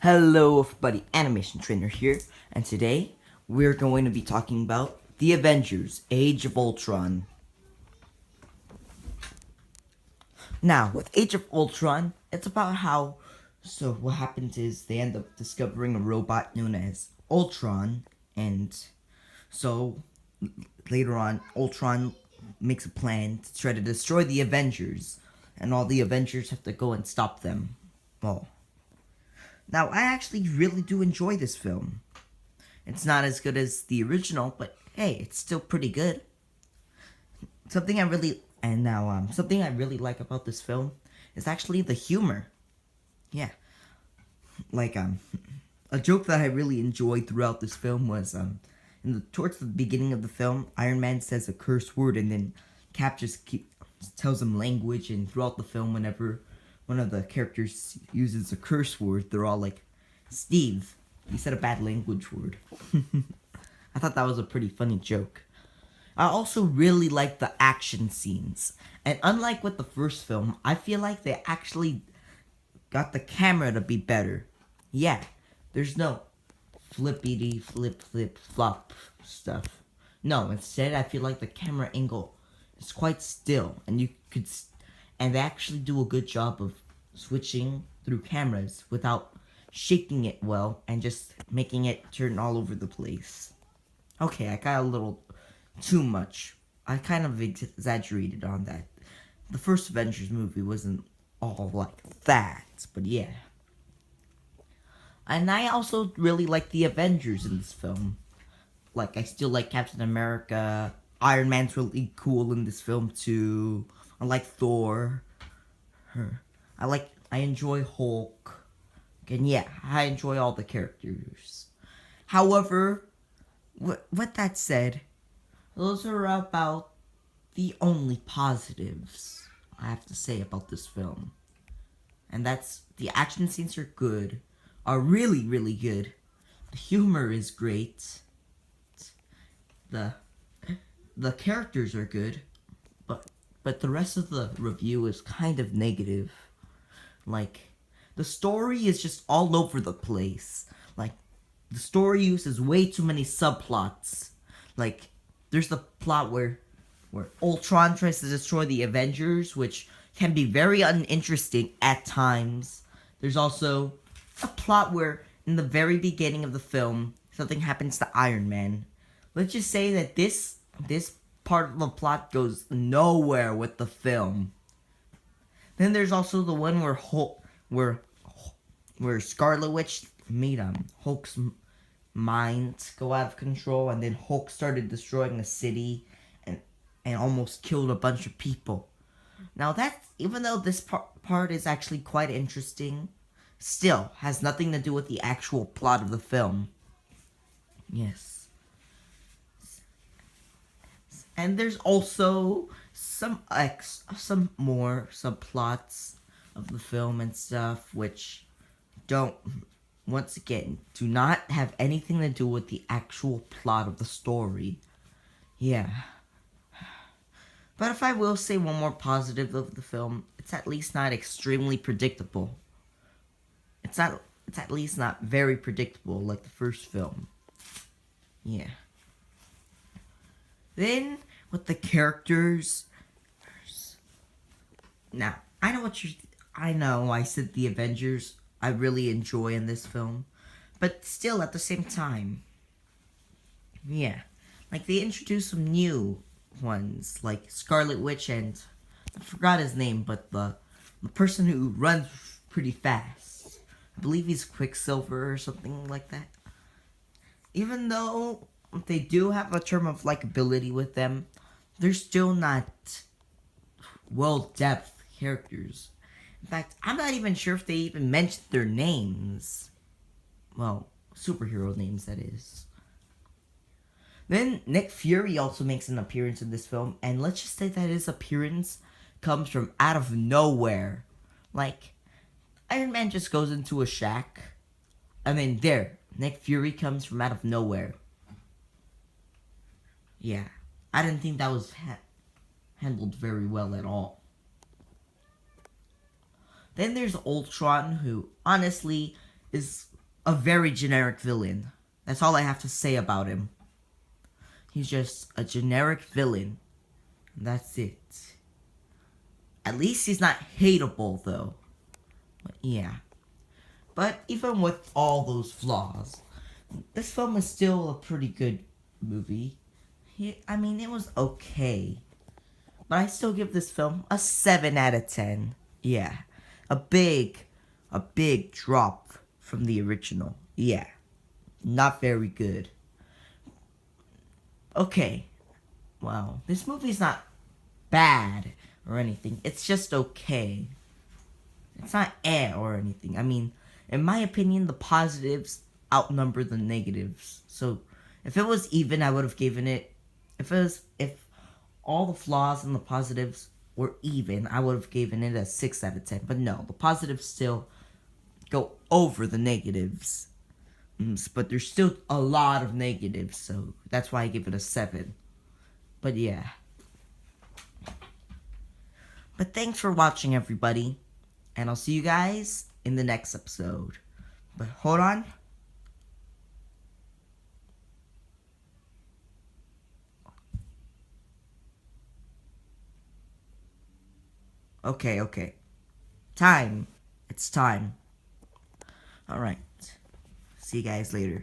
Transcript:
Hello everybody, Animation Trainer here, and today we're going to be talking about The Avengers, Age of Ultron. Now, with Age of Ultron, it's about how, what happens is they end up discovering a robot known as Ultron, and so later on, Ultron makes a plan to try to destroy the Avengers, and all the Avengers have to go and stop them. Well, now, I actually really do enjoy this film. It's not as good as the original, but hey, it's still pretty good. Something I really like about this film is actually the humor. Yeah, like a joke that I really enjoyed throughout this film was towards the beginning of the film, Iron Man says a curse word, and then Cap just tells him language, and throughout the film, whenever one of the characters uses a curse word, they're all like, Steve, you said a bad language word. I thought that was a pretty funny joke. I also really like the action scenes. And unlike with the first film, I feel like they actually got the camera to be better. Yeah, there's no flippity flip flop stuff. No, instead I feel like the camera angle is quite still, and they actually do a good job of switching through cameras without shaking it well and just making it turn all over the place. Okay, I got a little too much. I kind of exaggerated on that. The first Avengers movie wasn't all like that, but yeah. And I also really like the Avengers in this film. Like, I still like Captain America. Iron Man's really cool in this film too. I like Thor. I enjoy Hulk. And yeah, I enjoy all the characters. However, with that said, those are about the only positives I have to say about this film. And that's, the action scenes are really, really good. The humor is great. The characters are good. But the rest of the review is kind of negative. Like, the story is just all over the place. Like, the story uses way too many subplots. Like, there's the plot where Ultron tries to destroy the Avengers, which can be very uninteresting at times. There's also a plot where, in the very beginning of the film, something happens to Iron Man. Let's just say that this part of the plot goes nowhere with the film. Then there's also the one where Scarlet Witch made Hulk's mind go out of control, and then Hulk started destroying a city and almost killed a bunch of people. Now even though this part is actually quite interesting, still has nothing to do with the actual plot of the film. Yes. And there's also some more subplots of the film and stuff which do not have anything to do with the actual plot of the story. Yeah. But if I will say one more positive of the film, it's at least not extremely predictable. It's at least not very predictable like the first film. Yeah. Then, with the characters... Now, I know I said the Avengers I really enjoy in this film, but still at the same time, yeah. Like, they introduced some new ones, like Scarlet Witch and... I forgot his name, but the person who runs pretty fast. I believe he's Quicksilver or something like that. Even though they do have a term of likability with them, they're still not well-depth characters. In fact, I'm not even sure if they even mentioned their names. Well, superhero names, that is. Then Nick Fury also makes an appearance in this film, and let's just say that his appearance comes from out of nowhere. Like, Iron Man just goes into a shack, and then Nick Fury comes from out of nowhere. Yeah, I didn't think that was handled very well at all. Then there's Ultron, who honestly is a very generic villain. That's all I have to say about him. He's just a generic villain. That's it. At least he's not hateable, though. But yeah. But even with all those flaws, this film is still a pretty good movie. I mean, it was okay. But I still give this film a 7 out of 10. Yeah. A big drop from the original. Yeah. Not very good. Okay. Wow. This movie's not bad or anything. It's just okay. It's not or anything. I mean, in my opinion, the positives outnumber the negatives. So, if it was even, I would have given it. If all the flaws and the positives were even, I would have given it a 6 out of 10. But no, the positives still go over the negatives. But there's still a lot of negatives, so that's why I give it a 7. But yeah. But thanks for watching, everybody. And I'll see you guys in the next episode. But hold on. Okay. Time. It's time. Alright. See you guys later.